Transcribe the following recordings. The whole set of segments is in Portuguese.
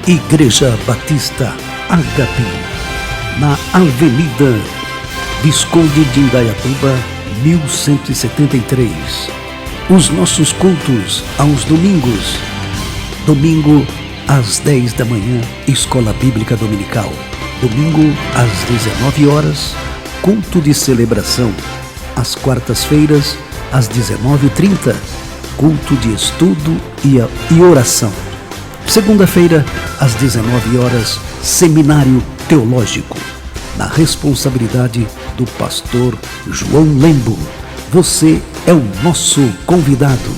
Igreja Batista Agape, na Avenida Visconde de Indaiatuba, 1173. Os nossos cultos aos domingos. Domingo às 10 da manhã, Escola Bíblica Dominical. Domingo às 19 horas, culto de celebração. Às quartas-feiras, às 19h30, culto de estudo e oração. Segunda-feira, às 19 horas, seminário teológico, na responsabilidade do pastor João Lembo. Você é o nosso convidado.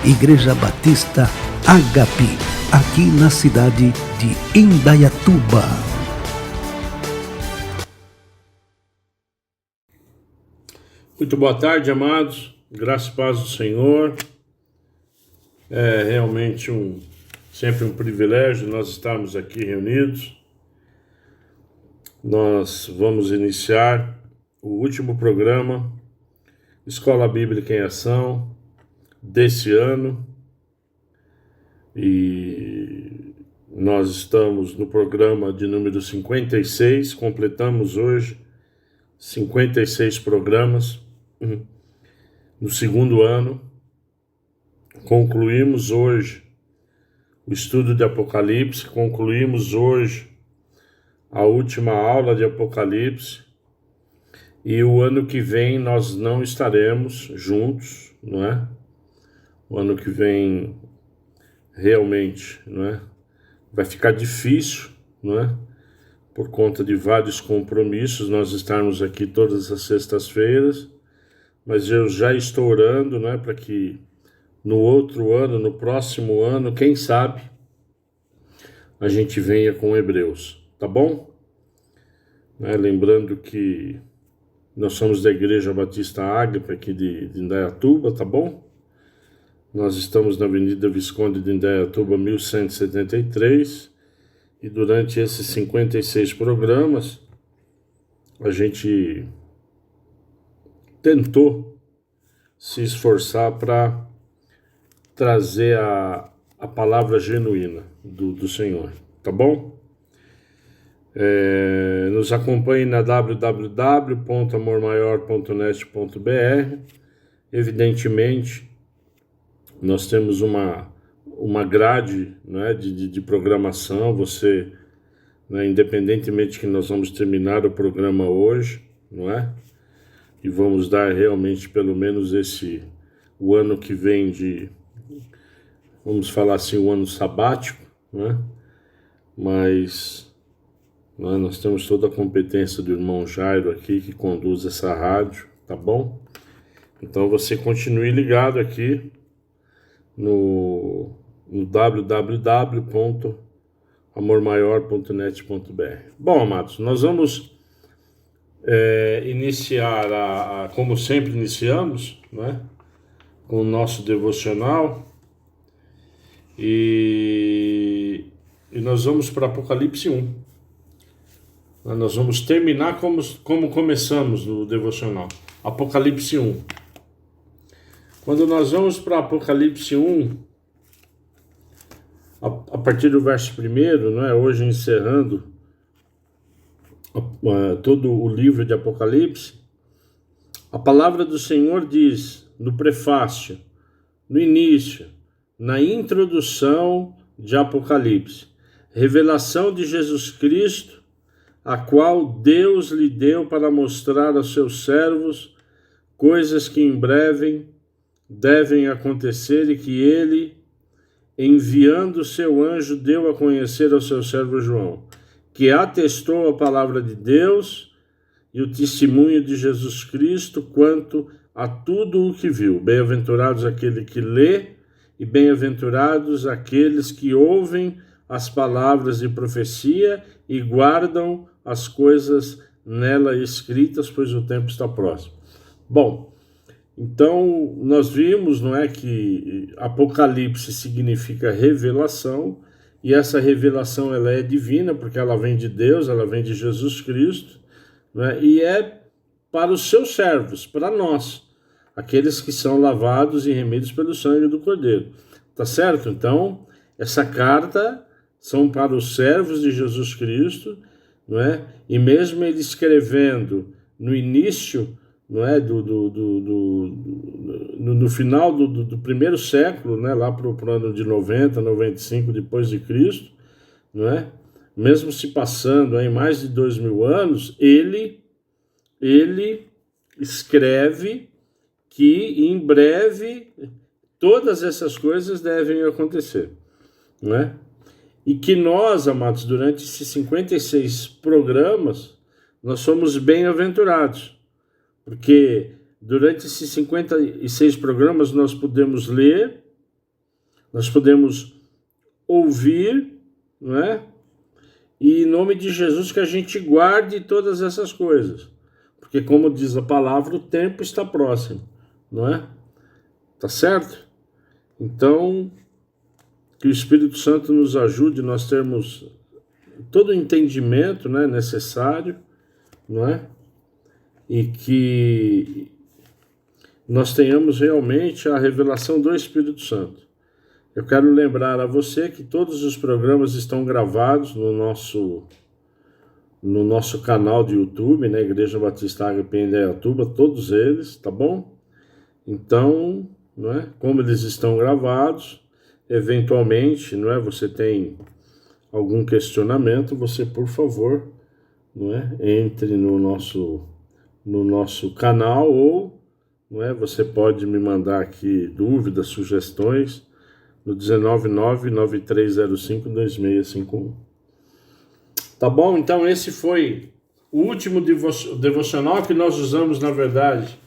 Igreja Batista Agape, aqui na cidade de Indaiatuba. Muito boa tarde, amados. Graça e paz do Senhor. É realmente sempre um privilégio nós estarmos aqui reunidos. Nós vamos iniciar o último programa Escola Bíblica em Ação desse ano. E nós estamos no programa de número 56, completamos hoje 56 programas no segundo ano. Concluímos hoje o estudo de Apocalipse, concluímos hoje a última aula de Apocalipse, e o ano que vem nós não estaremos juntos, não é? O ano que vem realmente, não é? Vai ficar difícil, não é? Por conta de vários compromissos, nós estarmos aqui todas as sextas-feiras, mas eu já estou orando, não é? Para que no outro ano, no próximo ano, quem sabe, a gente venha com Hebreus, tá bom? Lembrando que nós somos da Igreja Batista Agape aqui de Indaiatuba, tá bom? Nós estamos na Avenida Visconde de Indaiatuba, 1173, e durante esses 56 programas, a gente tentou se esforçar para trazer a palavra genuína do Senhor, tá bom? Nos acompanhe na www.amormaior.net.br. Evidentemente, nós temos uma grade, né, de programação. Você, né, independentemente que nós vamos terminar o programa hoje, não é? E vamos dar realmente pelo menos o ano que vem vamos falar assim, o ano sabático, né? Mas nós temos toda a competência do irmão Jairo aqui, que conduz essa rádio, tá bom? Então você continue ligado aqui no www.amormaior.net.br. Bom, amados, nós vamos iniciar, como sempre iniciamos, né? Com o nosso devocional. E nós vamos para Apocalipse 1. Nós vamos terminar como começamos no devocional. Apocalipse 1. Quando nós vamos para Apocalipse 1, a partir do verso 1, não é? Hoje encerrando todo o livro de Apocalipse, a palavra do Senhor diz, no prefácio, no início, na introdução de Apocalipse, revelação de Jesus Cristo, a qual Deus lhe deu para mostrar aos seus servos coisas que em breve devem acontecer e que ele, enviando seu anjo, deu a conhecer ao seu servo João, que atestou a palavra de Deus e o testemunho de Jesus Cristo quanto a tudo o que viu. Bem-aventurados aquele que lê e bem-aventurados aqueles que ouvem as palavras de profecia e guardam as coisas nela escritas, pois o tempo está próximo. Bom, então nós vimos, não é, que Apocalipse significa revelação, e essa revelação ela é divina, porque ela vem de Deus, ela vem de Jesus Cristo, não é? E é para os seus servos, para nós, aqueles que são lavados e remidos pelo sangue do Cordeiro. Tá certo? Então, essa carta são para os servos de Jesus Cristo, não é? E mesmo ele escrevendo no início, não é, no final do primeiro século, né, lá para o ano de 90, 95 depois de Cristo, não é? Mesmo se passando aí mais de 2000 anos, ele escreve que em breve todas essas coisas devem acontecer, não é? E que nós, amados, durante esses 56 programas, nós somos bem-aventurados, porque durante esses 56 programas nós podemos ler, nós podemos ouvir, não é? E em nome de Jesus que a gente guarde todas essas coisas, porque como diz a palavra, o tempo está próximo, não é? Tá certo? Então, que o Espírito Santo nos ajude, nós termos todo o entendimento, né, necessário, não é? E que nós tenhamos realmente a revelação do Espírito Santo. Eu quero lembrar a você que todos os programas estão gravados no nosso canal de YouTube, né, Igreja Batista Agape em Indaiatuba, todos eles, tá bom? Então, não é? Como eles estão gravados, eventualmente, não é? Você tem algum questionamento, você, por favor, não é? Entre no nosso canal ou, não é? Você pode me mandar aqui dúvidas, sugestões no 19993052651. Tá bom? Então esse foi o último devocional que nós usamos, na verdade,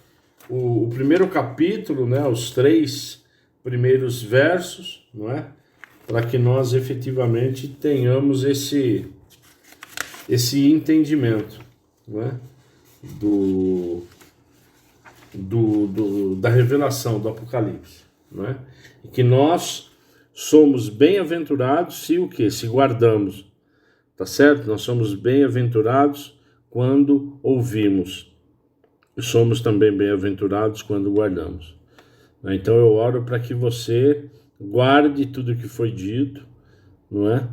o primeiro capítulo, né? Os 3 primeiros versos, não é? Para que nós efetivamente tenhamos esse entendimento, não é? Da revelação do Apocalipse, não é? E que nós somos bem-aventurados se o quê? Se guardamos, tá certo? Nós somos bem-aventurados quando ouvimos, e somos também bem-aventurados quando guardamos. Então eu oro para que você guarde tudo que foi dito, não é?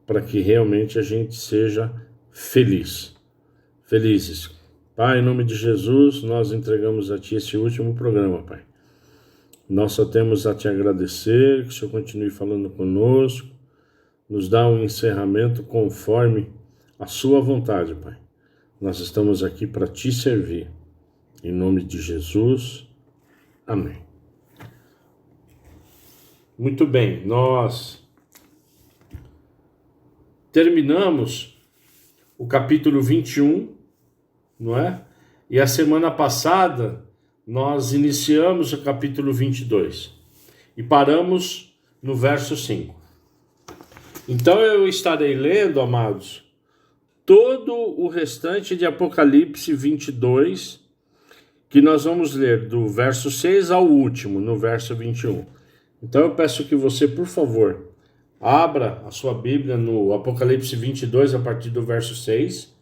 Para que realmente a gente seja felizes. Pai, em nome de Jesus, nós entregamos a Ti esse último programa, Pai. Nós só temos a Te agradecer, que o Senhor continue falando conosco, nos dá um encerramento conforme a Sua vontade, Pai. Nós estamos aqui para Te servir. Em nome de Jesus, amém. Muito bem, nós terminamos o capítulo 21, não é? E a semana passada nós iniciamos o capítulo 22 e paramos no verso 5. Então eu estarei lendo, amados, todo o restante de Apocalipse 22, que nós vamos ler do verso 6 ao último, no verso 21. Então eu peço que você, por favor, abra a sua Bíblia no Apocalipse 22, a partir do verso 6,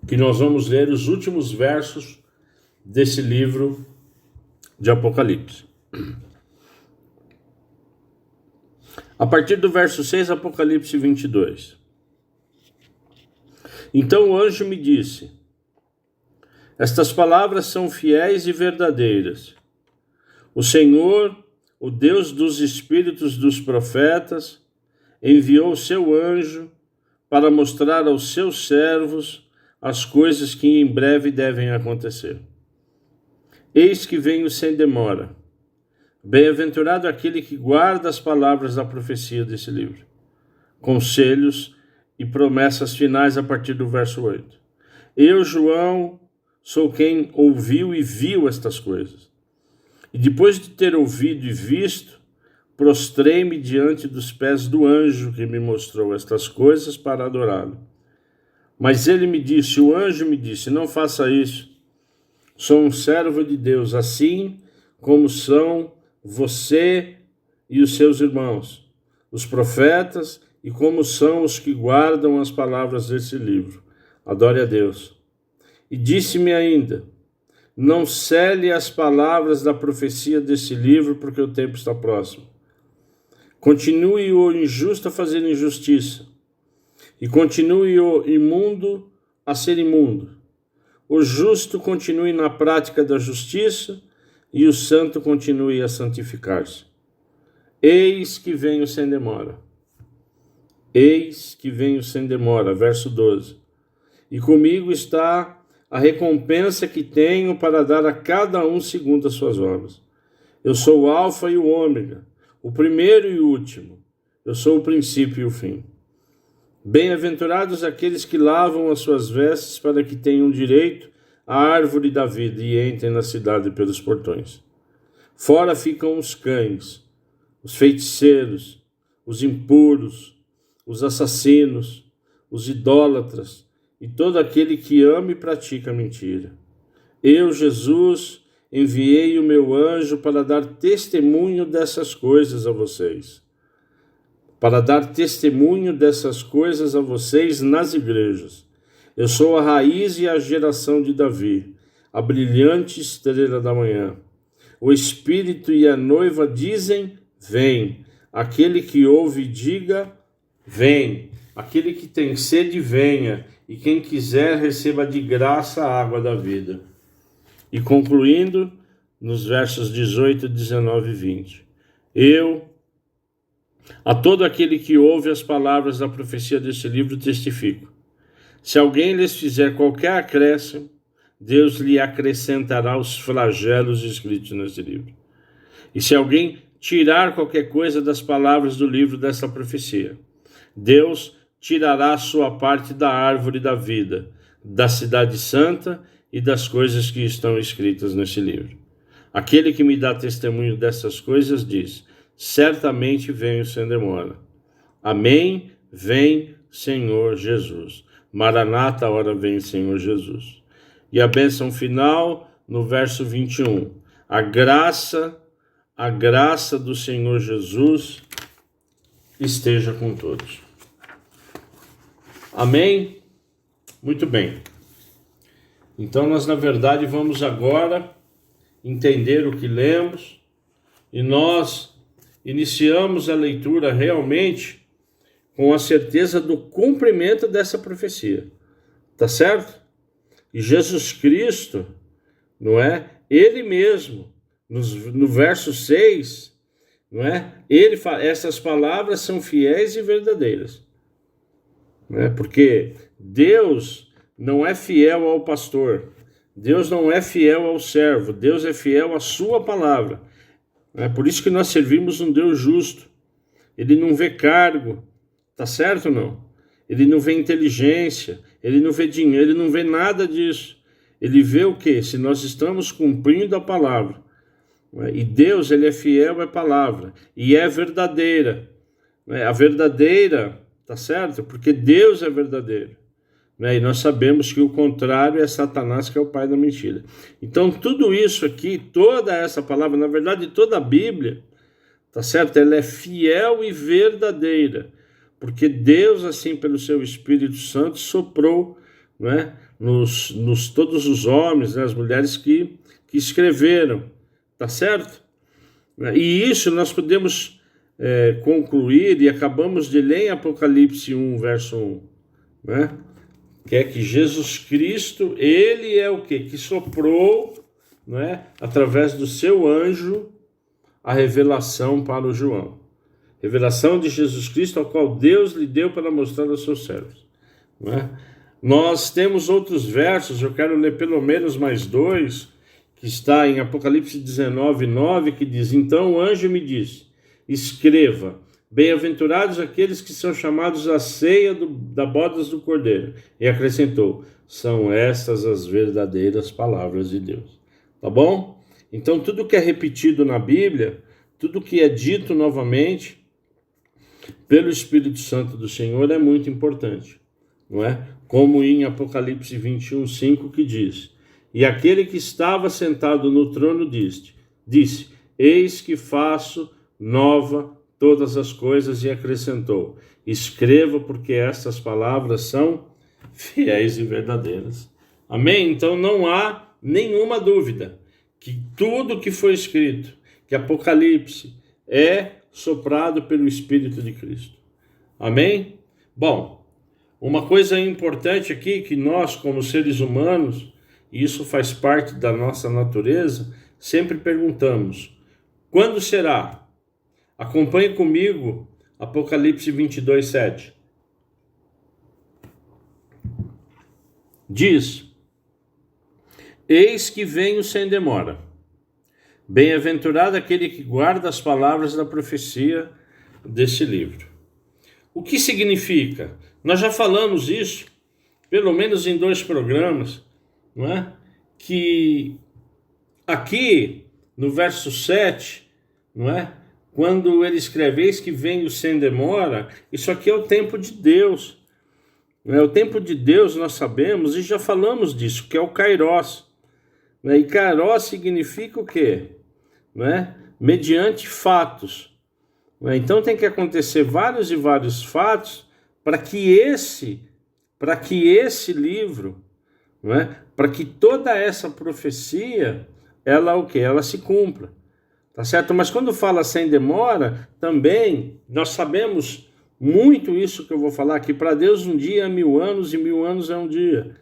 que nós vamos ler os últimos versos desse livro de Apocalipse. A partir do verso 6, Apocalipse 22. Então o anjo me disse: estas palavras são fiéis e verdadeiras. O Senhor, o Deus dos espíritos dos profetas, enviou o seu anjo para mostrar aos seus servos as coisas que em breve devem acontecer. Eis que venho sem demora. Bem-aventurado aquele que guarda as palavras da profecia desse livro. Conselhos e promessas finais a partir do verso 8. Eu, João, sou quem ouviu e viu estas coisas. E depois de ter ouvido e visto, prostrei-me diante dos pés do anjo que me mostrou estas coisas para adorá-lo. Mas o anjo me disse, não faça isso. Sou um servo de Deus, assim como são você e os seus irmãos, os profetas, e como são os que guardam as palavras desse livro. Adore a Deus. E disse-me ainda, não cele as palavras da profecia desse livro, porque o tempo está próximo. Continue o injusto a fazer injustiça, e continue o imundo a ser imundo. O justo continue na prática da justiça, e o santo continue a santificar-se. Eis que venho sem demora. Eis que venho sem demora. Verso 12. E comigo está a recompensa que tenho para dar a cada um segundo as suas obras. Eu sou o Alfa e o Ômega, o primeiro e o último. Eu sou o princípio e o fim. Bem-aventurados aqueles que lavam as suas vestes para que tenham direito à árvore da vida e entrem na cidade pelos portões. Fora ficam os cães, os feiticeiros, os impuros, os assassinos, os idólatras e todo aquele que ama e pratica mentira. Eu, Jesus, enviei o meu anjo para dar testemunho dessas coisas a vocês. Para dar testemunho dessas coisas a vocês nas igrejas. Eu sou a raiz e a geração de Davi, a brilhante estrela da manhã. O Espírito e a noiva dizem, vem. Aquele que ouve, diga, vem. Aquele que tem sede, venha. E quem quiser, receba de graça a água da vida. E concluindo, nos versos 18, 19 e 20. A todo aquele que ouve as palavras da profecia deste livro, testifico. Se alguém lhes fizer qualquer acréscimo, Deus lhe acrescentará os flagelos escritos nesse livro. E se alguém tirar qualquer coisa das palavras do livro dessa profecia, Deus tirará a sua parte da árvore da vida, da cidade santa e das coisas que estão escritas nesse livro. Aquele que me dá testemunho dessas coisas diz, certamente venho sem demora. Amém, vem Senhor Jesus. Maranata, ora vem Senhor Jesus. E a bênção final no verso 21. A graça do Senhor Jesus esteja com todos. Amém? Muito bem. Então nós, na verdade, vamos agora entender o que lemos e nós iniciamos a leitura realmente com a certeza do cumprimento dessa profecia. Tá certo? E Jesus Cristo, não é? Ele mesmo, no verso 6, não é? Ele fala, essas palavras são fiéis e verdadeiras. Não é? Porque Deus não é fiel ao pastor, Deus não é fiel ao servo, Deus é fiel à sua palavra. É por isso que nós servimos um Deus justo. Ele não vê cargo, tá certo ou não? Ele não vê inteligência, ele não vê dinheiro, ele não vê nada disso. Ele vê o quê? Se nós estamos cumprindo a palavra. E Deus, ele é fiel à palavra e é verdadeira. A verdadeira, tá certo? Porque Deus é verdadeiro. E nós sabemos que o contrário é Satanás, que é o pai da mentira. Então tudo isso aqui, toda essa palavra, na verdade toda a Bíblia, tá certo? Ela é fiel e verdadeira, porque Deus, assim, pelo seu Espírito Santo, soprou, né, nos todos os homens, né, as mulheres que escreveram, tá certo? E isso nós podemos concluir, e acabamos de ler em Apocalipse 1, verso 1, né? Que é que Jesus Cristo, ele é o quê? Que soprou, não é? Através do seu anjo, a revelação para o João. Revelação de Jesus Cristo, a qual Deus lhe deu para mostrar aos seus servos. Não é? Nós temos outros versos, eu quero ler pelo menos mais dois, que está em Apocalipse 19, 9, que diz, então o anjo me disse, escreva, bem-aventurados aqueles que são chamados à ceia da bodas do Cordeiro. E acrescentou, são estas as verdadeiras palavras de Deus. Tá bom? Então tudo que é repetido na Bíblia, tudo que é dito novamente pelo Espírito Santo do Senhor é muito importante. Não é? Como em Apocalipse 21, 5 que diz, e aquele que estava sentado no trono disse, eis que faço nova todas as coisas, e acrescentou, escreva, porque estas palavras são fiéis e verdadeiras. Amém? Então não há nenhuma dúvida que tudo que foi escrito, que Apocalipse é soprado pelo Espírito de Cristo. Amém? Bom, uma coisa importante aqui que nós, como seres humanos, e isso faz parte da nossa natureza, sempre perguntamos: quando será? Acompanhe comigo Apocalipse 22, 7. Diz: eis que venho sem demora. Bem-aventurado aquele que guarda as palavras da profecia desse livro. O que significa? Nós já falamos isso, pelo menos em 2 programas, não é? Que aqui no verso 7, não é? Quando ele escreve: eis que venho sem demora, isso aqui é o tempo de Deus. Não é? O tempo de Deus nós sabemos e já falamos disso, que é o Kairos. E Kairos significa o quê? Não é? Mediante fatos. Não é? Então tem que acontecer vários e vários fatos para que esse livro, não é? Para que toda essa profecia, ela o quê? Ela se cumpra. Tá certo? Mas quando fala sem demora, também nós sabemos muito isso que eu vou falar, que para Deus um dia é 1000 anos e 1000 anos é um dia.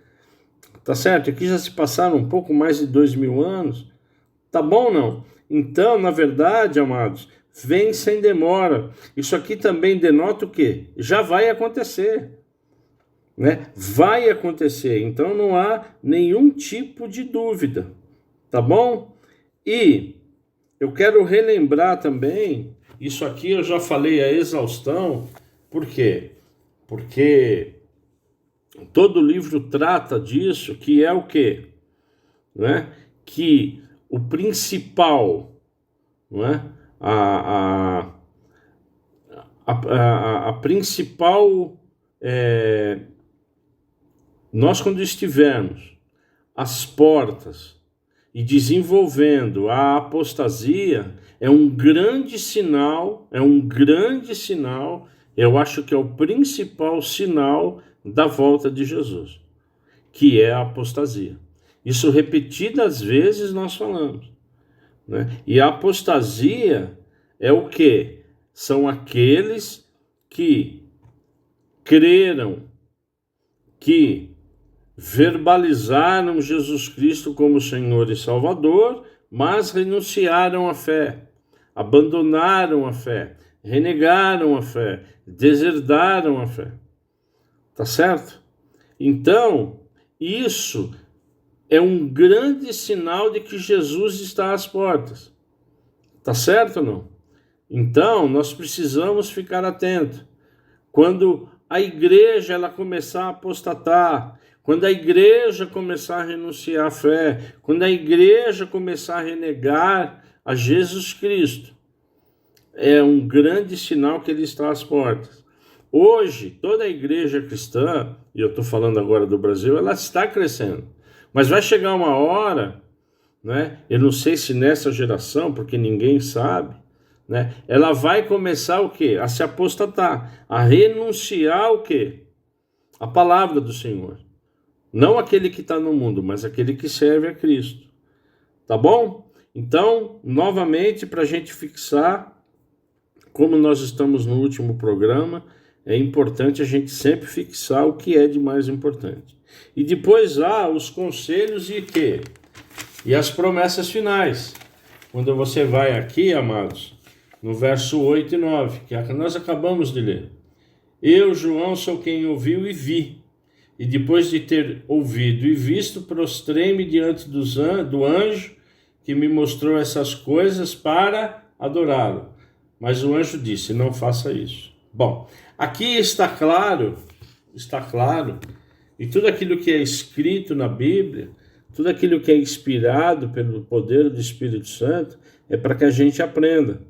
Tá certo? Aqui já se passaram um pouco mais de 2000 anos. Tá bom, não? Então, na verdade, amados, vem sem demora. Isso aqui também denota o quê? Já vai acontecer. Né? Vai acontecer. Então, não há nenhum tipo de dúvida. Tá bom? E eu quero relembrar também, isso aqui eu já falei a exaustão. Por quê? Porque todo livro trata disso, que é o quê? Não é? Que o principal, não é? A principal, nós quando estivermos às portas e desenvolvendo a apostasia, é um grande sinal, eu acho que é o principal sinal da volta de Jesus, que é a apostasia. Isso repetidas vezes nós falamos, né? E a apostasia é o quê? São aqueles que creram, que verbalizaram Jesus Cristo como Senhor e Salvador, mas renunciaram à fé, abandonaram a fé, renegaram a fé, deserdaram a fé. Tá certo? Então, isso é um grande sinal de que Jesus está às portas. Tá certo ou não? Então, nós precisamos ficar atentos. Quando a igreja ela começar a apostatar, quando a igreja começar a renunciar à fé, quando a igreja começar a renegar a Jesus Cristo, é um grande sinal que ele está às portas. Hoje, toda a igreja cristã, e eu estou falando agora do Brasil, ela está crescendo. Mas vai chegar uma hora, né? Eu não sei se nessa geração, porque ninguém sabe, né? Ela vai começar o quê? A se apostatar, a renunciar o quê? A palavra do Senhor. Não aquele que está no mundo, mas aquele que serve a Cristo. Tá bom? Então, novamente, para a gente fixar, como nós estamos no último programa, é importante a gente sempre fixar o que é de mais importante. E depois há os conselhos e quê? E as promessas finais. Quando você vai aqui, amados, no verso 8 e 9, que nós acabamos de ler. Eu, João, sou quem ouviu e vi. E depois de ter ouvido e visto, prostrei-me diante do anjo que me mostrou essas coisas para adorá-lo. Mas o anjo disse: não faça isso. Bom, aqui está claro, e tudo aquilo que é escrito na Bíblia, tudo aquilo que é inspirado pelo poder do Espírito Santo, é para que a gente aprenda.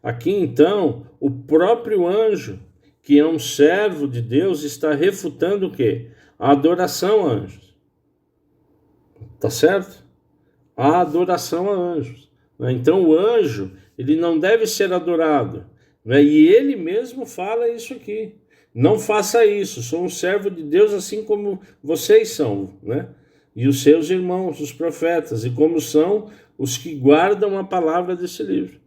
Aqui então, o próprio anjo, que é um servo de Deus, está refutando o quê? A adoração a anjos. Tá certo? A adoração a anjos. Então o anjo, ele não deve ser adorado. E ele mesmo fala isso aqui. Não faça isso, sou um servo de Deus assim como vocês são, né? E os seus irmãos, os profetas, e como são os que guardam a palavra desse livro.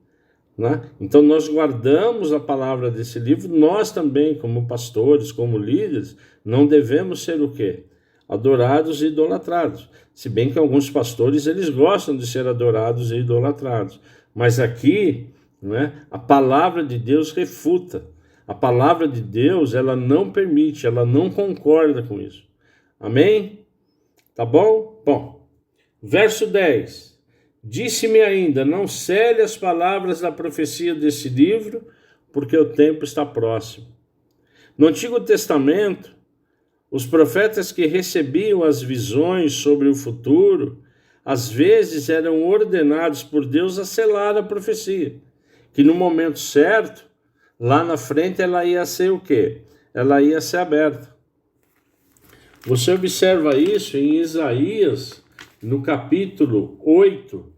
né? Então nós guardamos a palavra desse livro. Nós também, como pastores, como líderes, não devemos ser o quê? Adorados e idolatrados. Se bem que alguns pastores eles gostam de ser adorados e idolatrados. Mas aqui, né, a palavra de Deus refuta. A palavra de Deus, ela não permite, ela não concorda com isso. Amém? Tá bom? Bom, verso 10. Disse-me ainda, não cele as palavras da profecia desse livro, porque o tempo está próximo. No Antigo Testamento, os profetas que recebiam as visões sobre o futuro, às vezes eram ordenados por Deus a selar a profecia, que no momento certo, lá na frente, ela ia ser o quê? Ela ia ser aberta. Você observa isso em Isaías, no capítulo 8,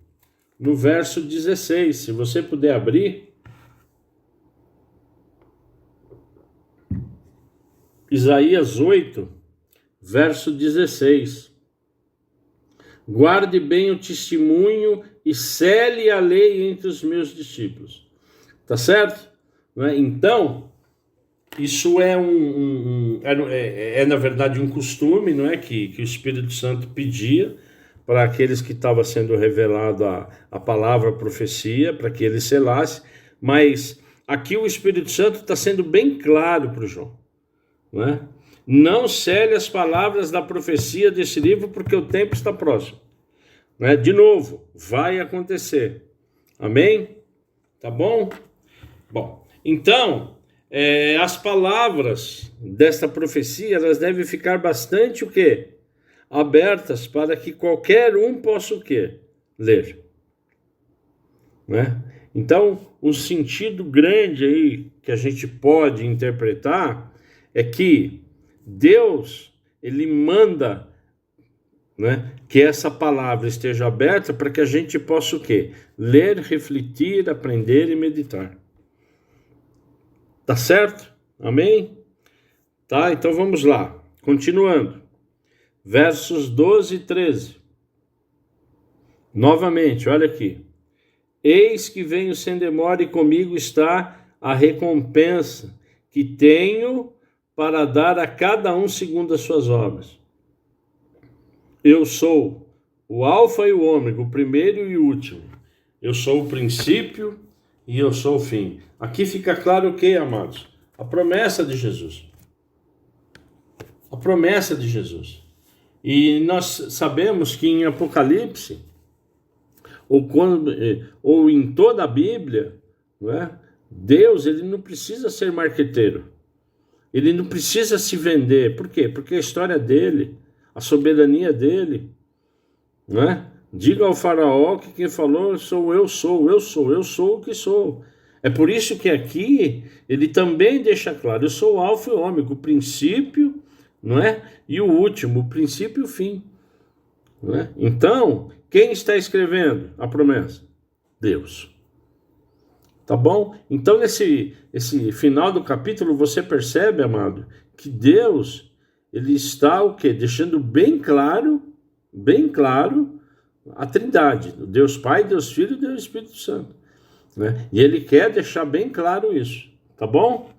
no verso 16. Se você puder abrir. Isaías 8, verso 16. Guarde bem o testemunho e cele a lei entre os meus discípulos. Tá certo? Então, isso é na verdade um costume, não é, que o Espírito Santo pedia para aqueles que estava sendo revelado a palavra, a profecia, para que ele selasse. Mas aqui o Espírito Santo está sendo bem claro para o João, não é? Não cele as palavras da profecia desse livro, porque o tempo está próximo, não é? De novo, vai acontecer. Amém? Tá bom? Bom, então, as palavras desta profecia, elas devem ficar bastante o quê? Abertas para que qualquer um possa o quê? Ler. Né? Então, um sentido grande aí que a gente pode interpretar é que Deus, ele manda, né, que essa palavra esteja aberta para que a gente possa o quê? Ler, refletir, aprender e meditar. Tá certo? Amém? Tá, então vamos lá. Continuando. Versos 12 e 13. Novamente, olha aqui. Eis que venho sem demora e comigo está a recompensa que tenho para dar a cada um segundo as suas obras. Eu sou o Alfa e o Ômega, o primeiro e o último. Eu sou o princípio e eu sou o fim. Aqui fica claro o que, amados? A promessa de Jesus. A promessa de Jesus. E nós sabemos que em Apocalipse, ou em toda a Bíblia, não é? Deus, ele não precisa ser marqueteiro. Ele não precisa se vender. Por quê? Porque a história dele, a soberania dele, não é? Diga ao faraó que quem falou eu sou o que sou. É por isso que aqui ele também deixa claro, eu sou o Alfa e o Ômega, o princípio, não é? E o último, o princípio e o fim. Não é? Então, quem está escrevendo a promessa? Deus. Tá bom? Então, esse final do capítulo, você percebe, amado, que Deus, ele está o quê? Deixando bem claro, a Trindade, Deus Pai, Deus Filho e Deus Espírito Santo. Né? E ele quer deixar bem claro isso. Tá bom?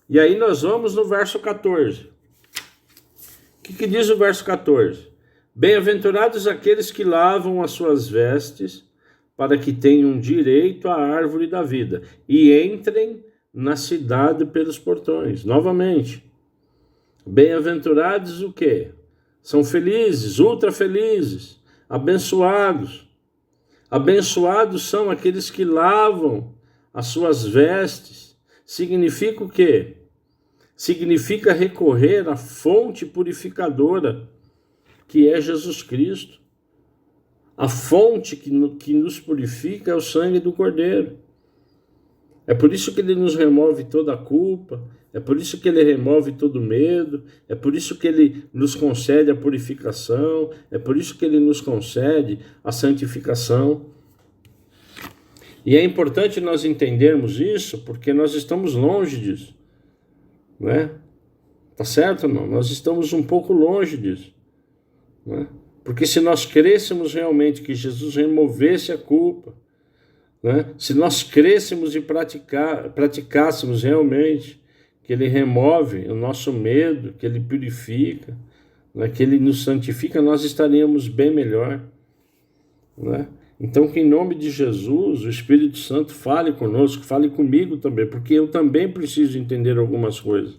E aí nós vamos no verso 14. O que diz o verso 14? Bem-aventurados aqueles que lavam as suas vestes, para que tenham direito à árvore da vida e entrem na cidade pelos portões. Novamente, bem-aventurados o quê? São felizes, ultra felizes, abençoados. Abençoados são aqueles que lavam as suas vestes. Significa o quê? Significa recorrer à fonte purificadora, que é Jesus Cristo. A fonte que nos purifica é o sangue do Cordeiro. É por isso que ele nos remove toda a culpa, é por isso que ele remove todo o medo, é por isso que ele nos concede a purificação, é por isso que ele nos concede a santificação. E é importante nós entendermos isso, porque nós estamos longe disso. Não é? Tá certo ou não? Nós estamos um pouco longe disso. Não é? Porque se nós crêssemos realmente que Jesus removesse a culpa, né? Se nós crêssemos e praticássemos realmente que Ele remove o nosso medo, que Ele purifica, né? Que Ele nos santifica, nós estaríamos bem melhor, né? Então, que em nome de Jesus, o Espírito Santo fale conosco, fale comigo também, porque eu também preciso entender algumas coisas.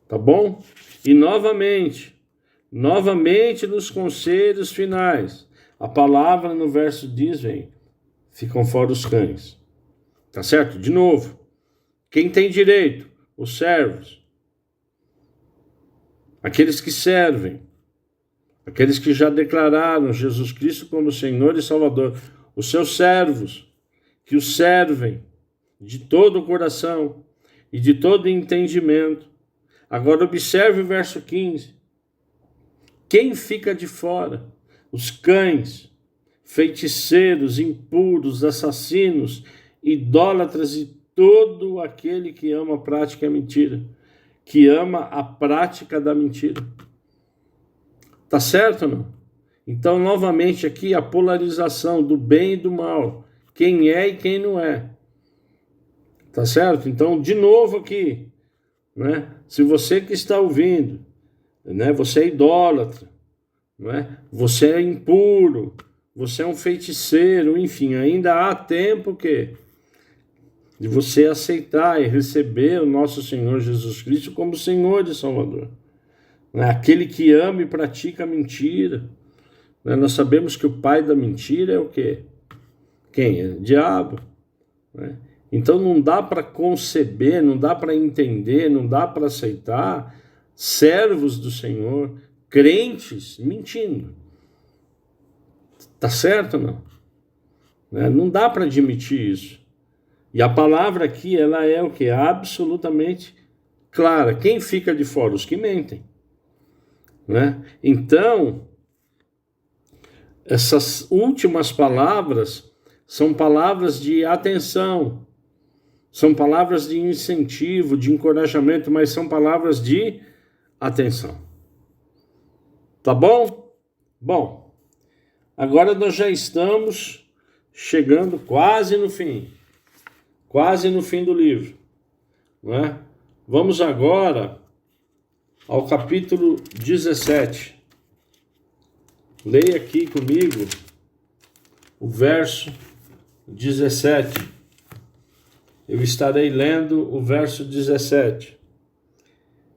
Tá bom? E novamente nos conselhos finais, a palavra no verso diz, vem, ficam fora os cães. Tá certo? De novo, quem tem direito? Os servos. Aqueles que servem. Aqueles que já declararam Jesus Cristo como Senhor e Salvador. Os seus servos, que o servem de todo o coração e de todo entendimento. Agora observe o verso 15. Quem fica de fora? Os cães, feiticeiros, impuros, assassinos, idólatras e todo aquele que ama a prática da mentira. Que ama a prática da mentira. Tá certo ou não? Então, novamente aqui, a polarização do bem e do mal. Quem é e quem não é. Tá certo? Então, de novo aqui, né? Se você que está ouvindo, né? Você é idólatra, né? Você é impuro, você é um feiticeiro, enfim, ainda há tempo de você aceitar e receber o nosso Senhor Jesus Cristo como Senhor e Salvador. Aquele que ama e pratica a mentira. Nós sabemos que o pai da mentira é o quê? Quem? É o diabo. Então não dá para conceber, não dá para entender, não dá para aceitar servos do Senhor, crentes, mentindo. Tá certo ou não? Não dá para admitir isso. E a palavra aqui, ela é o quê? Absolutamente clara. Quem fica de fora? Os que mentem. Então, essas últimas palavras são palavras de atenção, são palavras de incentivo, de encorajamento, mas são palavras de atenção. Tá bom? Bom, agora nós já estamos chegando quase no fim do livro, Vamos agora ao capítulo 17. Leia aqui comigo o verso 17. Eu estarei lendo o verso 17.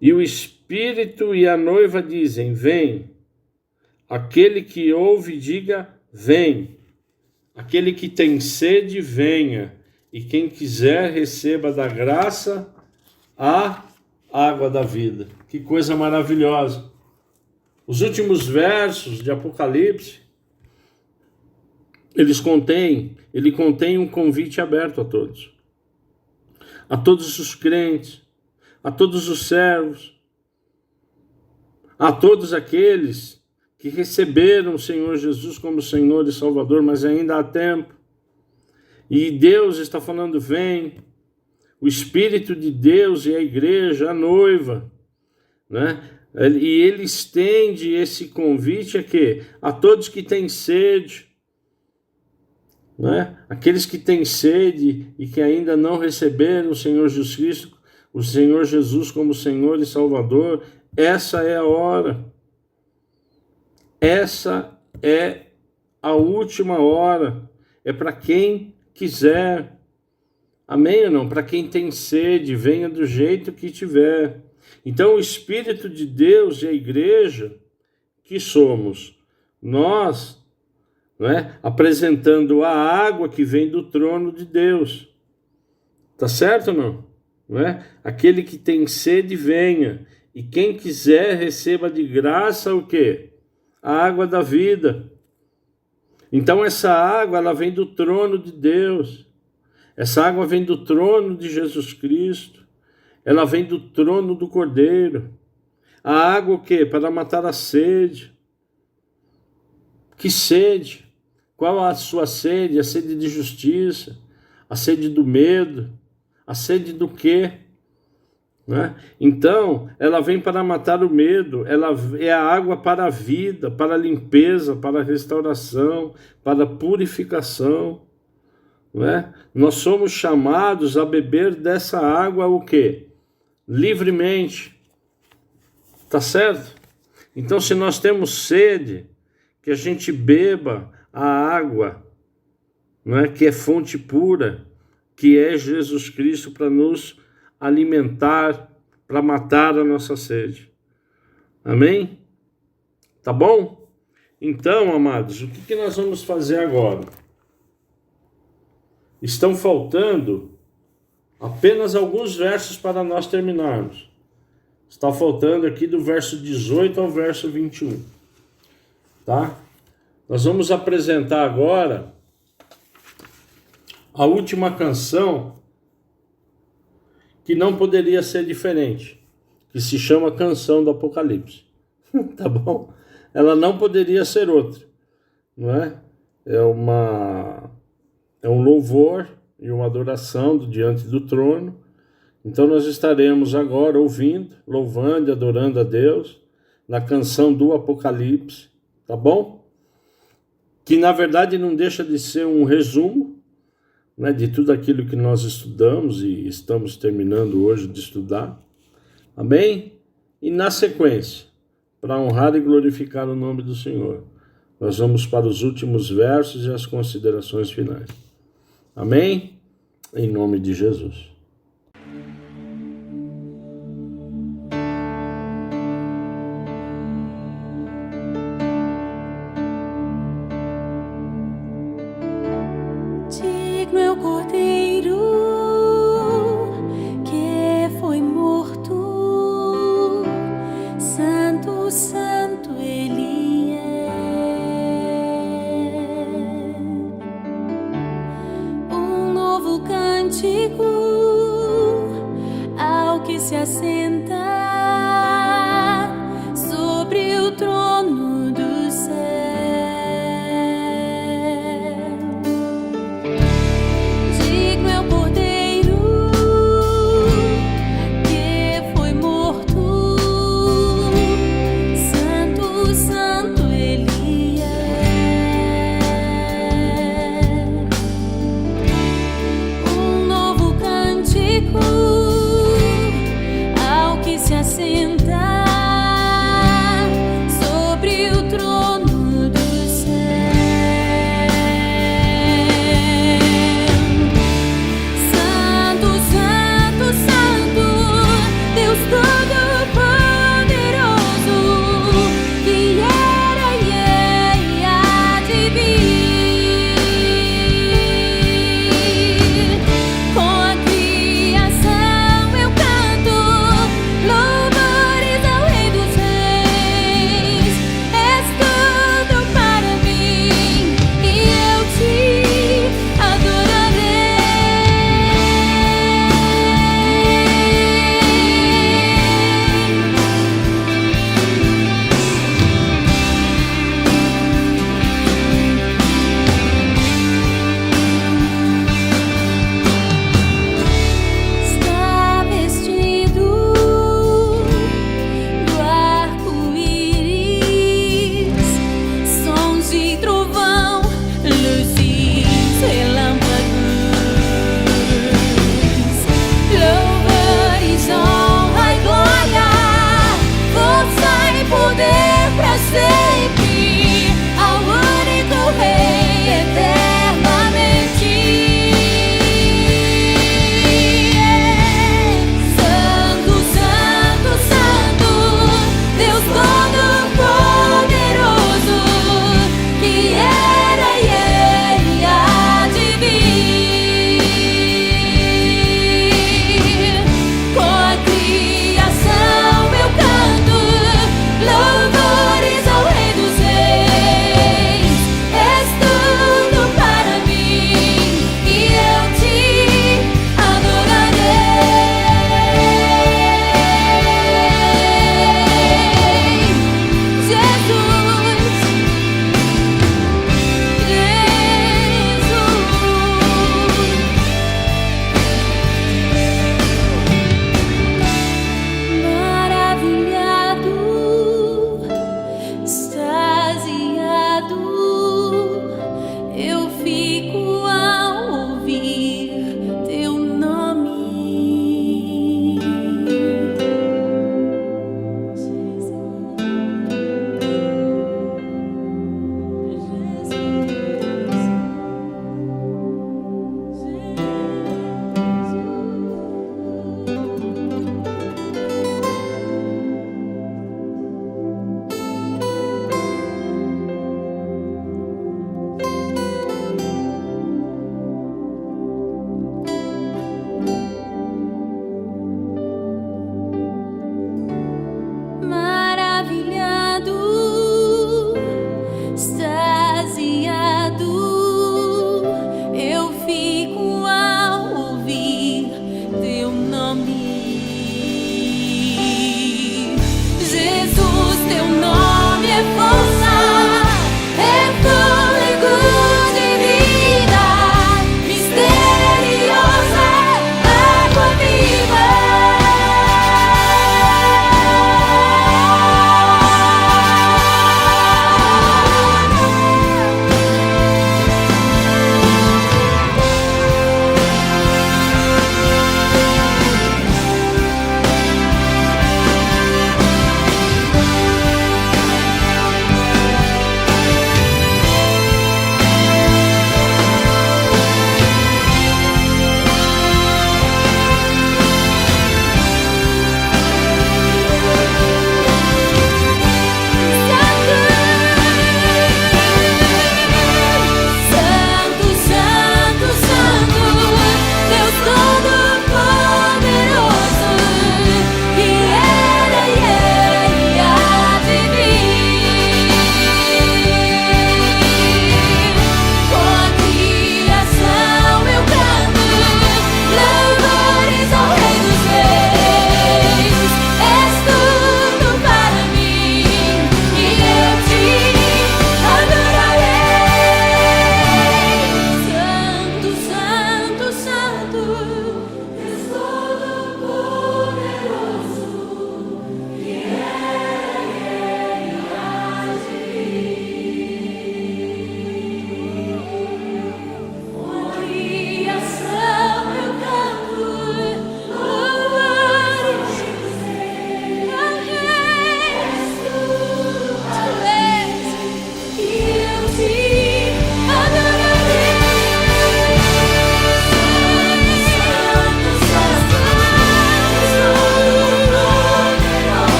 E o Espírito e a noiva dizem, vem. Aquele que ouve, diga, vem. Aquele que tem sede, venha. E quem quiser, receba da graça a água da vida. Que coisa maravilhosa. Os últimos versos de Apocalipse, ele contém um convite aberto a todos. A todos os crentes, a todos os servos, a todos aqueles que receberam o Senhor Jesus como Senhor e Salvador, mas ainda há tempo. E Deus está falando, vem. O Espírito de Deus e a igreja, a noiva, E ele estende esse convite a quê? A todos que têm sede, Aqueles que têm sede e que ainda não receberam o Senhor Jesus Cristo, o Senhor Jesus como Senhor e Salvador, essa é a hora. Essa é a última hora. É para quem quiser. Amém ou não? Para quem tem sede, venha do jeito que tiver. Então, o Espírito de Deus e a igreja, que somos nós, apresentando a água que vem do trono de Deus. Tá certo ou não? Aquele que tem sede, venha. E quem quiser, receba de graça o quê? A água da vida. Então, essa água, ela vem do trono de Deus. Essa água vem do trono de Jesus Cristo. Ela vem do trono do Cordeiro. A água o quê? Para matar a sede. Que sede? Qual a sua sede? A sede de justiça? A sede do medo? A sede do quê? Então, ela vem para matar o medo. Ela é a água para a vida, para a limpeza, para a restauração, para a purificação. não é? Nós somos chamados a beber dessa água o quê? Livremente. Tá certo? Então, se nós temos sede, que a gente beba a água, não é? Que é fonte pura, que é Jesus Cristo para nos alimentar, para matar a nossa sede. Amém? Tá bom? Então, amados, o que nós vamos fazer agora? Estão faltando apenas alguns versos para nós terminarmos. Está faltando aqui do verso 18 ao verso 21. Tá? Nós vamos apresentar agora a última canção, que não poderia ser diferente, que se chama Canção do Apocalipse. Tá bom? Ela não poderia ser outra, não é? É um louvor e uma adoração diante do trono. Então nós estaremos agora ouvindo, louvando e adorando a Deus na canção do Apocalipse, tá bom? Que na verdade não deixa de ser um resumo, né, de tudo aquilo que nós estudamos e estamos terminando hoje de estudar. Amém? E na sequência, para honrar e glorificar o nome do Senhor, nós vamos para os últimos versos e as considerações finais. Amém? Em nome de Jesus. Digno é o Cordeiro que foi morto, santo, santo Ele é. Um novo cântico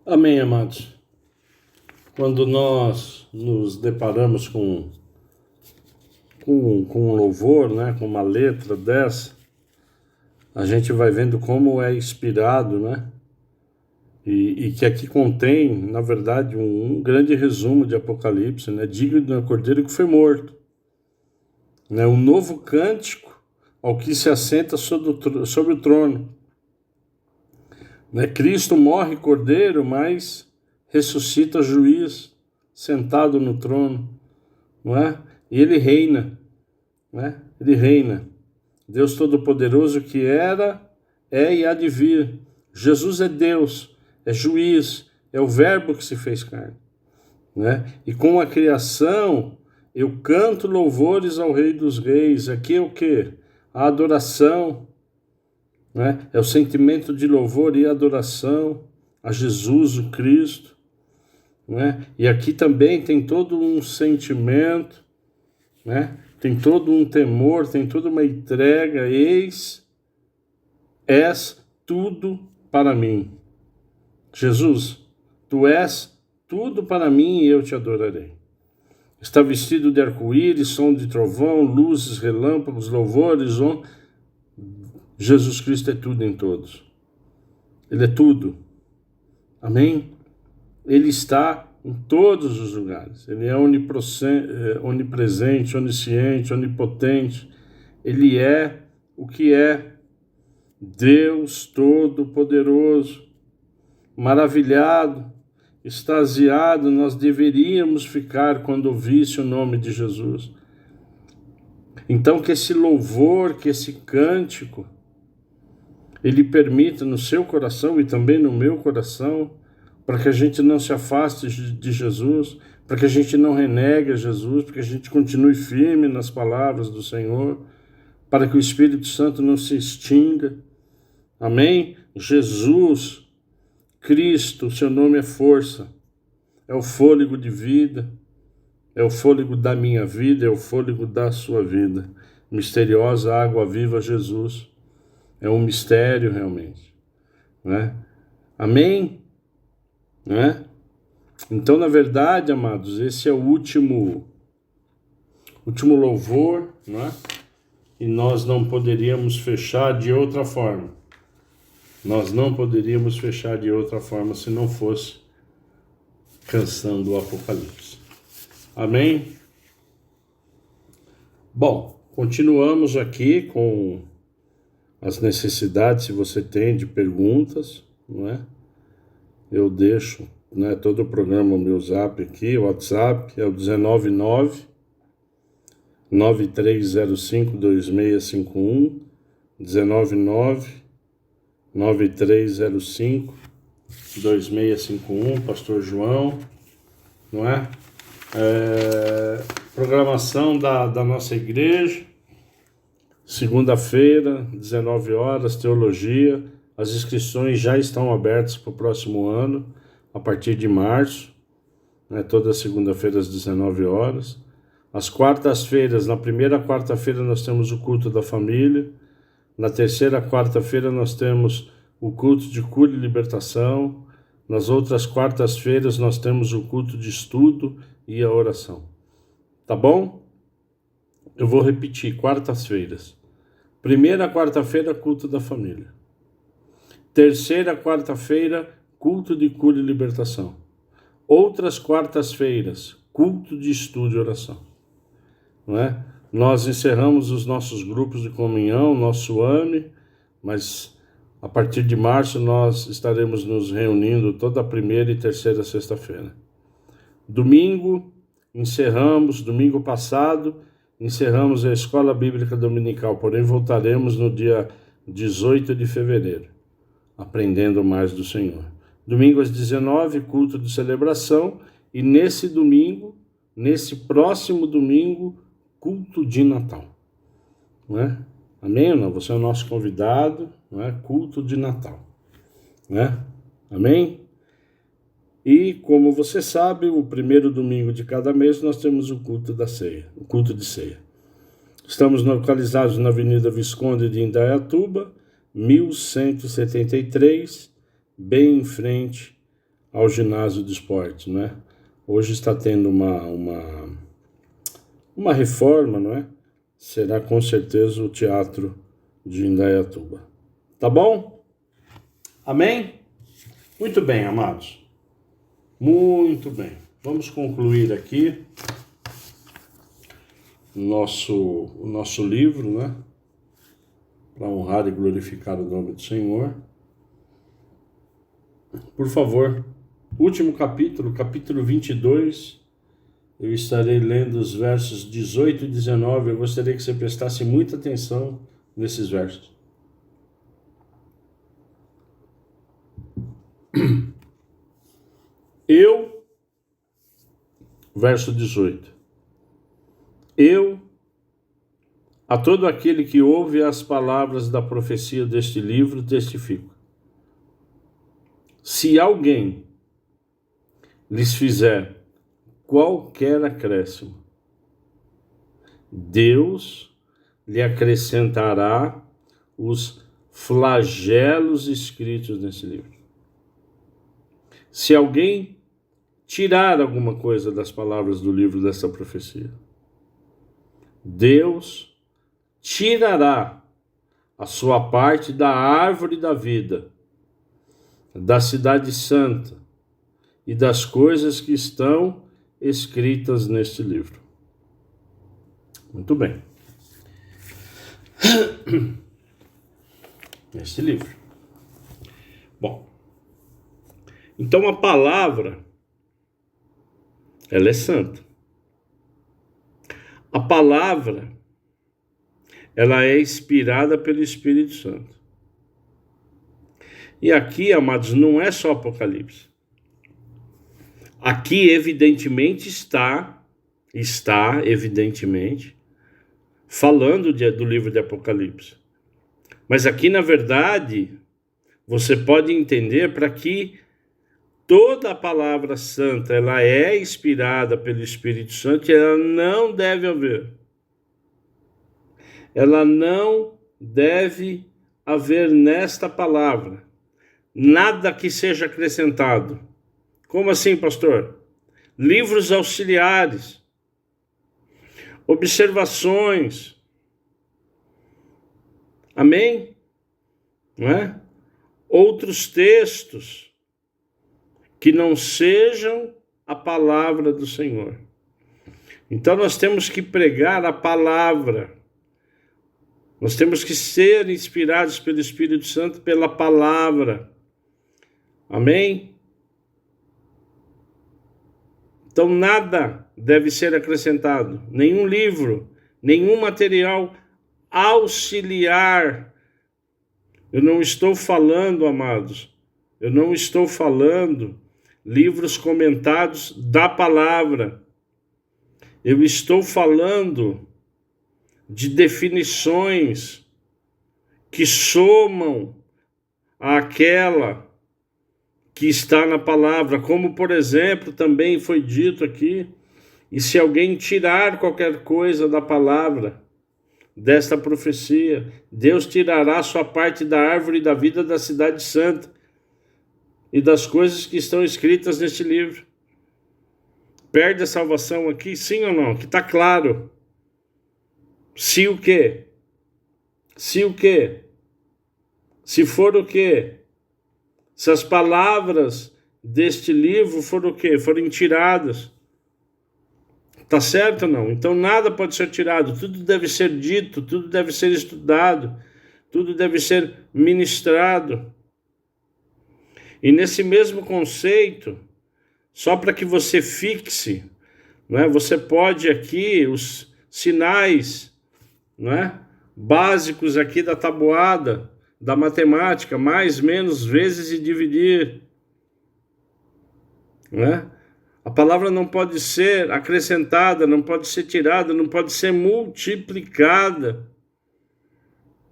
Amém, amados. Quando nós nos deparamos com um louvor, né, com uma letra dessa, a gente vai vendo como é inspirado, né? E que aqui contém, na verdade, um grande resumo de Apocalipse, né? Digno do Cordeiro que foi morto. Né? Um novo cântico ao que se assenta sobre o trono. Né? Cristo morre Cordeiro, mas ressuscita juiz, sentado no trono. Não é? E ele reina. Né? Ele reina. Deus Todo-Poderoso que era, é e há de vir. Jesus é Deus, é juiz, é o Verbo que se fez carne. Né? E com a criação, eu canto louvores ao Rei dos Reis. Aqui é o quê? A adoração. Né? É o sentimento de louvor e adoração a Jesus, o Cristo. Né? E aqui também tem todo um sentimento, né? Tem todo um temor, tem toda uma entrega. Eis, és tudo para mim. Jesus, tu és tudo para mim e eu te adorarei. Está vestido de arco-íris, som de trovão, luzes, relâmpagos, louvores. Jesus Cristo é tudo em todos. Ele é tudo. Amém? Ele está em todos os lugares. Ele é onipresente, onisciente, onipotente. Ele é o que é Deus Todo-Poderoso. Maravilhado, extasiado, nós deveríamos ficar quando ouvisse o nome de Jesus. Então que esse louvor, que esse cântico, ele permita no seu coração e também no meu coração, para que a gente não se afaste de Jesus, para que a gente não renegue a Jesus, para que a gente continue firme nas palavras do Senhor, para que o Espírito Santo não se extinga. Amém? Jesus, Cristo, seu nome é força, é o fôlego de vida, é o fôlego da minha vida, é o fôlego da sua vida. Misteriosa água viva, Jesus. É um mistério realmente. Né? Amém? Né? Então, na verdade, amados, esse é o último louvor, né? E nós não poderíamos fechar de outra forma. Nós não poderíamos fechar de outra forma se não fosse canção do Apocalipse. Amém? Bom, continuamos aqui com as necessidades, se você tem, de perguntas, não é? Eu deixo, né, todo o programa, o meu zap aqui, o WhatsApp, é o 199-9305-2651, 199-9305-2651, Pastor João, não é? Programação da nossa igreja, segunda-feira, 19 horas, teologia. As inscrições já estão abertas para o próximo ano, a partir de março, né, toda segunda-feira às 19 horas. Às quartas-feiras, na primeira quarta-feira nós temos o culto da família, na terceira quarta-feira nós temos o culto de cura e libertação, nas outras quartas-feiras nós temos o culto de estudo e a oração. Tá bom? Eu vou repetir, quartas-feiras. Primeira quarta-feira, culto da família. Terceira quarta-feira, culto de cura e libertação. Outras quartas-feiras, culto de estudo e oração. Não é? Nós encerramos os nossos grupos de comunhão, nosso AME, mas a partir de março nós estaremos nos reunindo toda primeira e terceira sexta-feira. Domingo passado, encerramos a Escola Bíblica Dominical, porém voltaremos no dia 18 de fevereiro, aprendendo mais do Senhor. Domingo às 19, culto de celebração, e nesse próximo domingo, culto de Natal. Não é? Amém ou não? Você é o nosso convidado, não é? Culto de Natal. Não é? Amém? E, como você sabe, o primeiro domingo de cada mês nós temos o culto da ceia, o culto de ceia. Estamos localizados na Avenida Visconde de Indaiatuba, 1173, bem em frente ao ginásio de esporte, não é? Hoje está tendo uma reforma, não é? Será com certeza o Teatro de Indaiatuba. Tá bom? Amém? Muito bem, amados. Muito bem. Vamos concluir aqui o nosso livro, né? Para honrar e glorificar o nome do Senhor. Por favor, último capítulo 22. Eu estarei lendo os versos 18 e 19. Eu gostaria que você prestasse muita atenção nesses versos. Verso 18. Eu, a todo aquele que ouve as palavras da profecia deste livro, testifico. Se alguém lhes fizer qualquer acréscimo, Deus lhe acrescentará os flagelos escritos nesse livro. Se alguém tirar alguma coisa das palavras do livro dessa profecia, Deus tirará a sua parte da árvore da vida, da cidade santa e das coisas que estão escritas neste livro. Muito bem. Neste livro. Bom, então a palavra, ela é santa. A palavra, ela é inspirada pelo Espírito Santo. E aqui, amados, não é só Apocalipse. Aqui, evidentemente, está evidentemente, falando do livro de Apocalipse. Mas aqui, na verdade, você pode entender para que toda a palavra santa, ela é inspirada pelo Espírito Santo e ela não deve haver. Ela não deve haver nesta palavra nada que seja acrescentado. Como assim, pastor? Livros auxiliares, observações. Amém? Não é? Outros textos que não sejam a palavra do Senhor. Então nós temos que pregar a palavra. Nós temos que ser inspirados pelo Espírito Santo pela palavra. Amém? Então nada deve ser acrescentado. Nenhum livro, nenhum material auxiliar. Eu não estou falando, amados, eu não estou falando livros comentados da palavra. Eu estou falando de definições que somam àquela que está na palavra, como, por exemplo, também foi dito aqui, e se alguém tirar qualquer coisa da palavra, desta profecia, Deus tirará sua parte da árvore da vida da cidade santa e das coisas que estão escritas neste livro. Perde a salvação aqui, sim ou não? Que está claro. Se o quê? Se o quê? Se for o quê? Se as palavras deste livro foram o quê? Forem tiradas. Tá certo ou não? Então nada pode ser tirado, tudo deve ser dito, tudo deve ser estudado, tudo deve ser ministrado. E nesse mesmo conceito, só para que você fixe, não é? Você pode aqui, os sinais, não é? Básicos aqui da tabuada, da matemática, mais, menos, vezes e dividir. Não é? A palavra não pode ser acrescentada, não pode ser tirada, não pode ser multiplicada.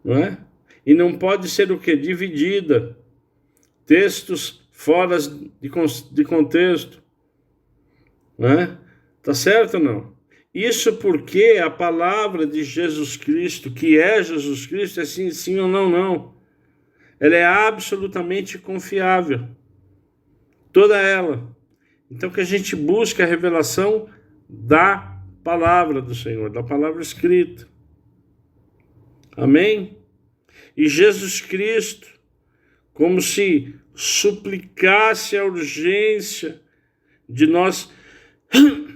Não é? E não pode ser o quê? Dividida. Textos fora de contexto. Não é? Tá certo ou não? Isso porque a palavra de Jesus Cristo, que é Jesus Cristo, é sim, sim ou não, não. Ela é absolutamente confiável. toda ela. Então que a gente busque a revelação da palavra do Senhor, da palavra escrita. Amém? E Jesus Cristo, como se suplicasse a urgência de nós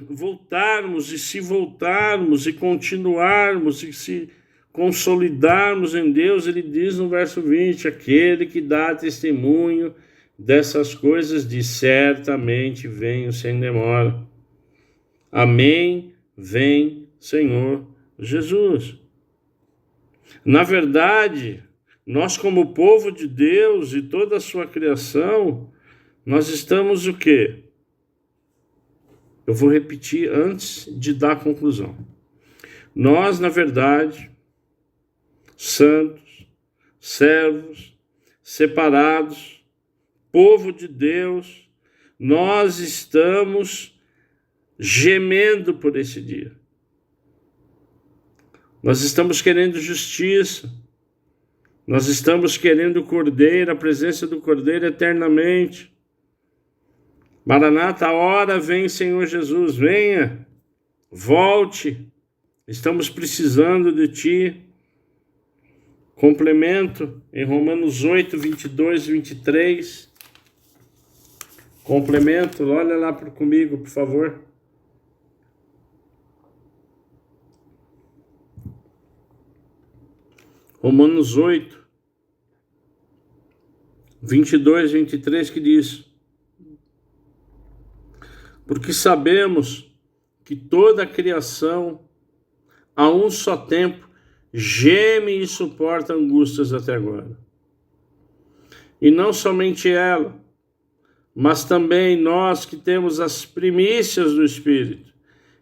voltarmos e se voltarmos e continuarmos e se consolidarmos em Deus, ele diz no verso 20, aquele que dá testemunho dessas coisas diz, certamente venho sem demora. Amém, vem Senhor Jesus. Na verdade, nós como povo de Deus e toda a sua criação, nós estamos o quê? Eu vou repetir antes de dar a conclusão. Nós, na verdade, santos, servos, separados, povo de Deus, nós estamos gemendo por esse dia. Nós estamos querendo justiça. Nós estamos querendo o Cordeiro, a presença do Cordeiro eternamente. Maranata, a hora vem, Senhor Jesus, venha, volte, estamos precisando de Ti. Complemento em Romanos 8, 22 e 23. Complemento, olha lá comigo, por favor. Romanos 8, 22 e 23, que diz: porque sabemos que toda a criação, a um só tempo, geme e suporta angústias até agora. E não somente ela, mas também nós que temos as primícias do Espírito,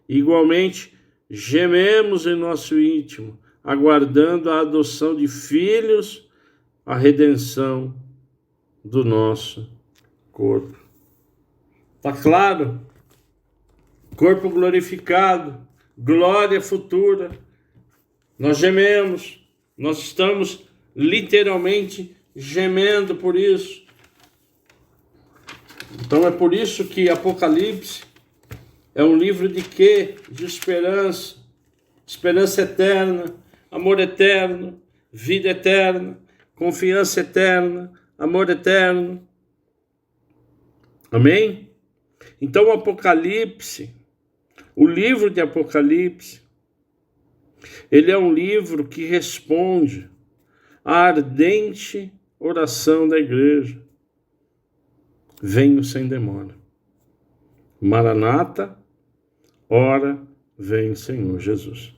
igualmente gememos em nosso íntimo, aguardando a adoção de filhos, a redenção do nosso corpo. Está claro? Corpo glorificado, glória futura. Nós gememos, nós estamos literalmente gemendo por isso. Então é por isso que Apocalipse é um livro de quê? De esperança, esperança eterna, amor eterno, vida eterna, confiança eterna, amor eterno. Amém? Então o Apocalipse, o livro de Apocalipse, ele é um livro que responde à ardente oração da igreja. Venho sem demora. Maranata, ora vem Senhor Jesus.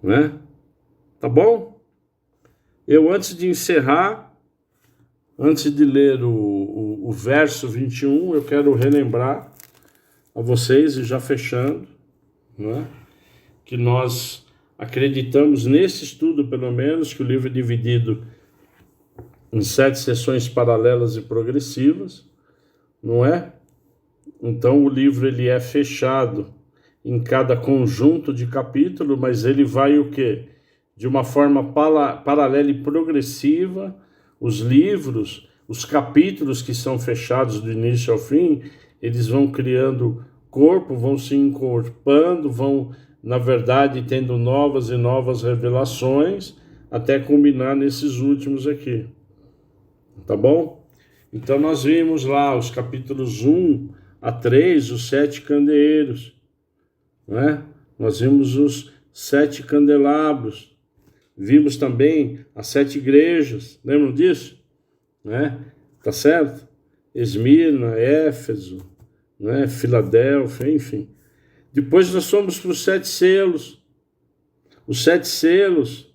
Né? Tá bom? Eu, antes de encerrar, antes de ler o verso 21, eu quero relembrar a vocês, e já fechando, né, que nós acreditamos nesse estudo, pelo menos, que o livro é dividido em 7 sessões paralelas e progressivas, não é? Então o livro ele é fechado em cada conjunto de capítulo, mas ele vai o quê? De uma forma paralela e progressiva, os livros, os capítulos que são fechados do início ao fim, eles vão criando corpo, vão se encorpando, vão, na verdade, tendo novas e novas revelações, até culminar nesses últimos aqui. Tá bom? Então nós vimos lá os capítulos 1 a 3, os 7 candeeiros, né? Nós vimos os 7 candelabros, vimos também as 7 igrejas, lembram disso? Né? Tá certo? Esmirna, Éfeso, né? Filadélfia, enfim. Depois nós fomos para os 7 selos, os 7 selos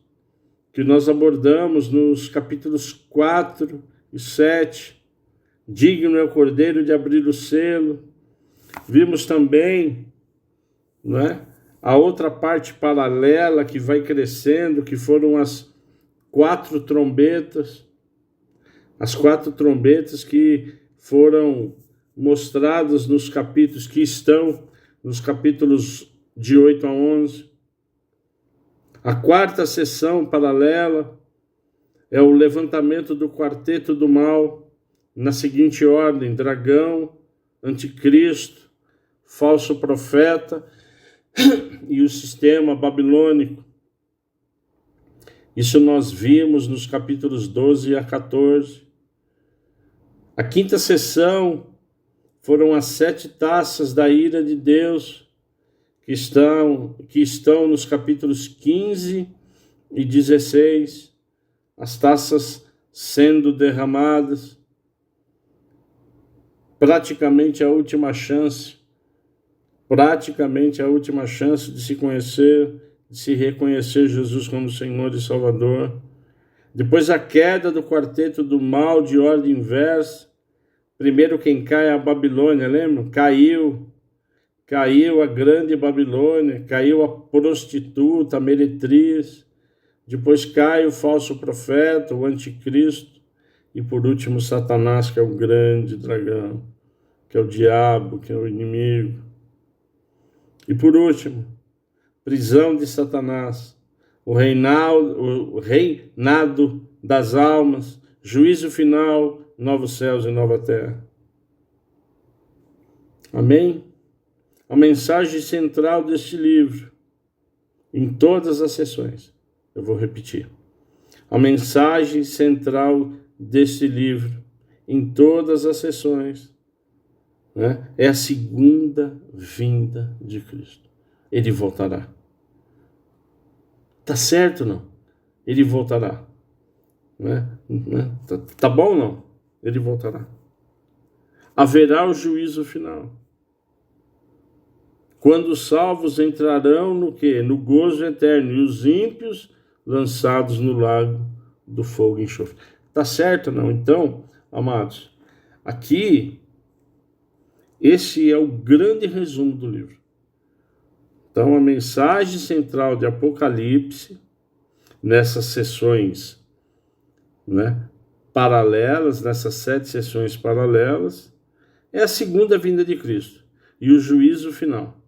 que nós abordamos nos capítulos 4 e 7. Digno é o Cordeiro de abrir o selo. Vimos também, né, a outra parte paralela que vai crescendo, que foram as 4 trombetas. As 4 trombetas que foram mostradas nos capítulos que estão nos capítulos de 8 a 11. A 4ª sessão paralela é o levantamento do quarteto do mal, na seguinte ordem: dragão, anticristo, falso profeta e o sistema babilônico. Isso nós vimos nos capítulos 12 a 14. A quinta sessão foram as 7 taças da ira de Deus, que estão nos capítulos 15 e 16, as taças sendo derramadas, praticamente a última chance de se conhecer, de se reconhecer Jesus como Senhor e Salvador. Depois a queda do quarteto do mal de ordem inversa. Primeiro quem cai é a Babilônia, lembra? Caiu a grande Babilônia, caiu a prostituta, a meretriz. Depois cai o falso profeta, o anticristo. E por último Satanás, que é o grande dragão, que é o diabo, que é o inimigo. E por último, prisão de Satanás, o reinado das almas, juízo final, novos céus e nova terra. Amém? A mensagem central deste livro, em todas as sessões, eu vou repetir. A mensagem central deste livro, em todas as sessões, né, é a segunda vinda de Cristo. Ele voltará. Tá certo ou não? Ele voltará. Né? Tá bom ou não? Ele voltará. Haverá o juízo final. Quando os salvos entrarão no quê? No gozo eterno, e os ímpios lançados no lago do fogo e enxofre. Tá certo ou não? Então, amados, aqui, esse é o grande resumo do livro. Então, a mensagem central de Apocalipse, nessas sessões, né, paralelas, nessas 7 sessões paralelas, é a segunda vinda de Cristo e o juízo final,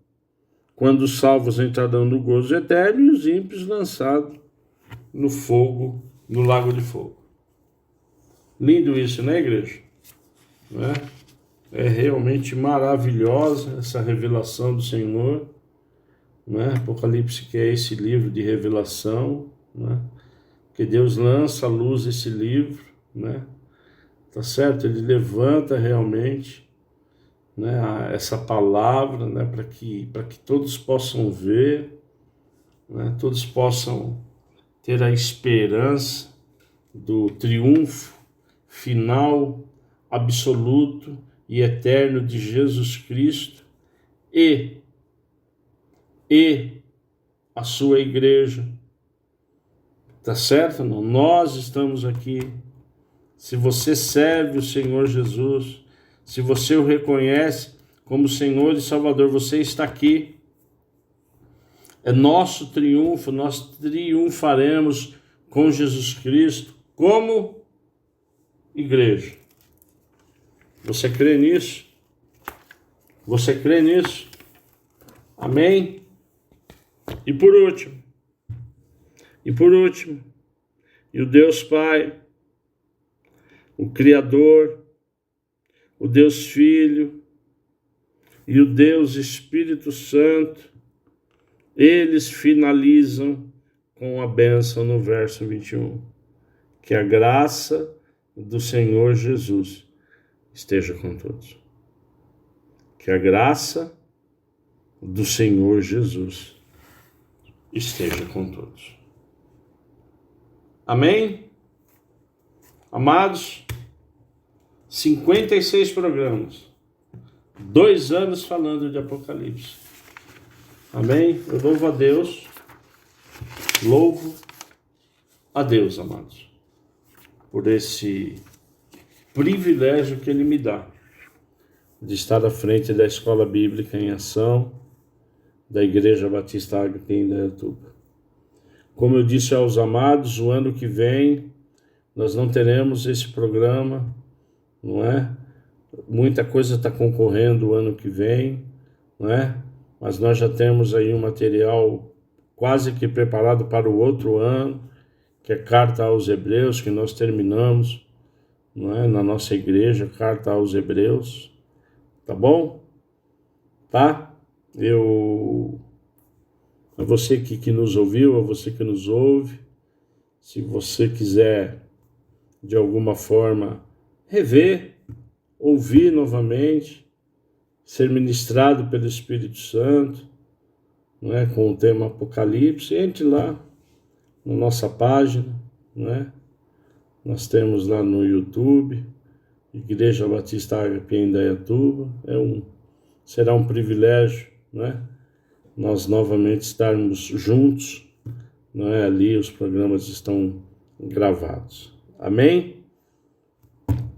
quando os salvos entrarão no gozo eterno e os ímpios lançados no fogo, no lago de fogo. Lindo isso, né, igreja? Né? É realmente maravilhosa essa revelação do Senhor, né? Apocalipse, que é esse livro de revelação, né? Que Deus lança à luz esse livro, né? Tá certo? Ele levanta realmente, né, essa palavra, né, para que todos possam ver, né, todos possam ter a esperança do triunfo final, absoluto e eterno de Jesus Cristo e a sua igreja. Tá certo? Não? Nós estamos aqui. Se você serve o Senhor Jesus, se você o reconhece como Senhor e Salvador, você está aqui. É nosso triunfo, nós triunfaremos com Jesus Cristo como igreja. Você crê nisso? Você crê nisso? Amém? E por último, e o Deus Pai, o Criador, o Deus Filho e o Deus Espírito Santo, eles finalizam com a bênção no verso 21. Que a graça do Senhor Jesus esteja com todos. Que a graça do Senhor Jesus esteja com todos. Amém? Amados, 56 programas, 2 anos falando de Apocalipse. Amém? Eu louvo a Deus, amados, por esse privilégio que Ele me dá de estar à frente da Escola Bíblica em Ação da Igreja Batista Ágape em Indaiatuba. Como eu disse aos amados, o ano que vem nós não teremos esse programa, não é? Muita coisa está concorrendo o ano que vem, não é? Mas nós já temos aí um material quase que preparado para o outro ano, que é Carta aos Hebreus, que nós terminamos não é? Na nossa igreja, carta aos Hebreus, tá bom? Tá? A você que nos ouviu, a você que nos ouve, se você quiser de alguma forma rever, ouvir novamente, ser ministrado pelo Espírito Santo, não é? Com o tema Apocalipse, entre lá na nossa página, não é? Nós temos lá no YouTube, Igreja Batista Ágape em Indaiatuba. Será um privilégio, não é? Nós novamente estarmos juntos, não é? Ali os programas estão gravados. Amém?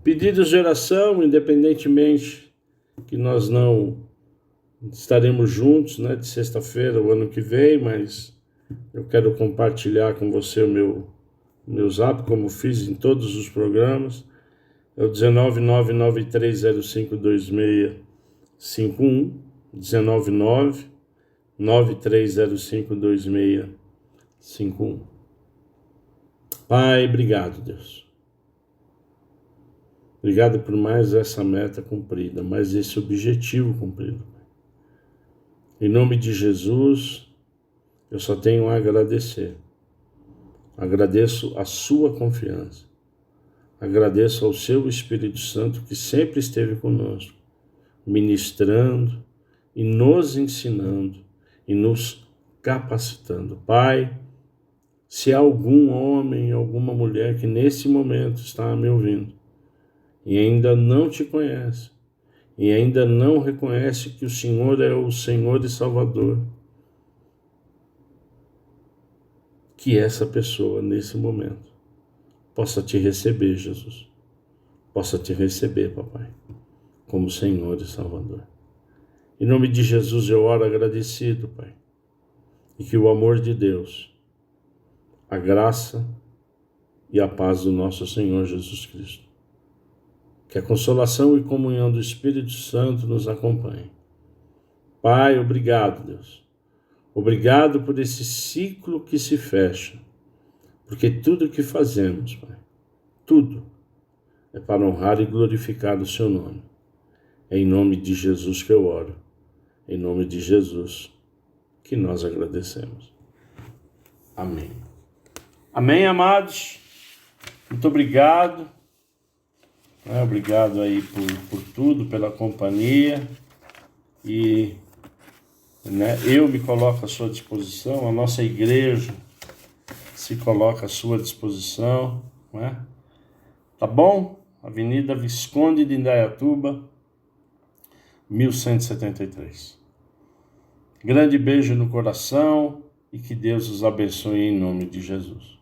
Pedidos de oração, independentemente que nós não estaremos juntos, né, de sexta-feira, o ano que vem, mas eu quero compartilhar com você o meu zap, como fiz em todos os programas. É o 19993052651, 19993052651. Pai, obrigado, Deus. Obrigado por mais essa meta cumprida, mais esse objetivo cumprido. Em nome de Jesus, eu só tenho a agradecer. Agradeço a sua confiança. Agradeço ao seu Espírito Santo que sempre esteve conosco, ministrando e nos ensinando e nos capacitando. Pai, se há algum homem, alguma mulher que nesse momento está me ouvindo e ainda não te conhece, e ainda não reconhece que o Senhor é o Senhor e Salvador, que essa pessoa, nesse momento, possa te receber, Jesus. Possa te receber, papai, como Senhor e Salvador. Em nome de Jesus eu oro agradecido, Pai, e que o amor de Deus, a graça e a paz do nosso Senhor Jesus Cristo, que a consolação e comunhão do Espírito Santo nos acompanhe. Pai, obrigado, Deus. Obrigado por esse ciclo que se fecha, porque tudo que fazemos, Pai, tudo é para honrar e glorificar o seu nome. É em nome de Jesus que eu oro, em nome de Jesus que nós agradecemos. Amém. Amém, amados? Muito obrigado. Obrigado aí por tudo, pela companhia. E eu me coloco à sua disposição, a nossa igreja se coloca à sua disposição. Tá bom? Avenida Visconde de Indaiatuba, 1173. Grande beijo no coração e que Deus os abençoe em nome de Jesus.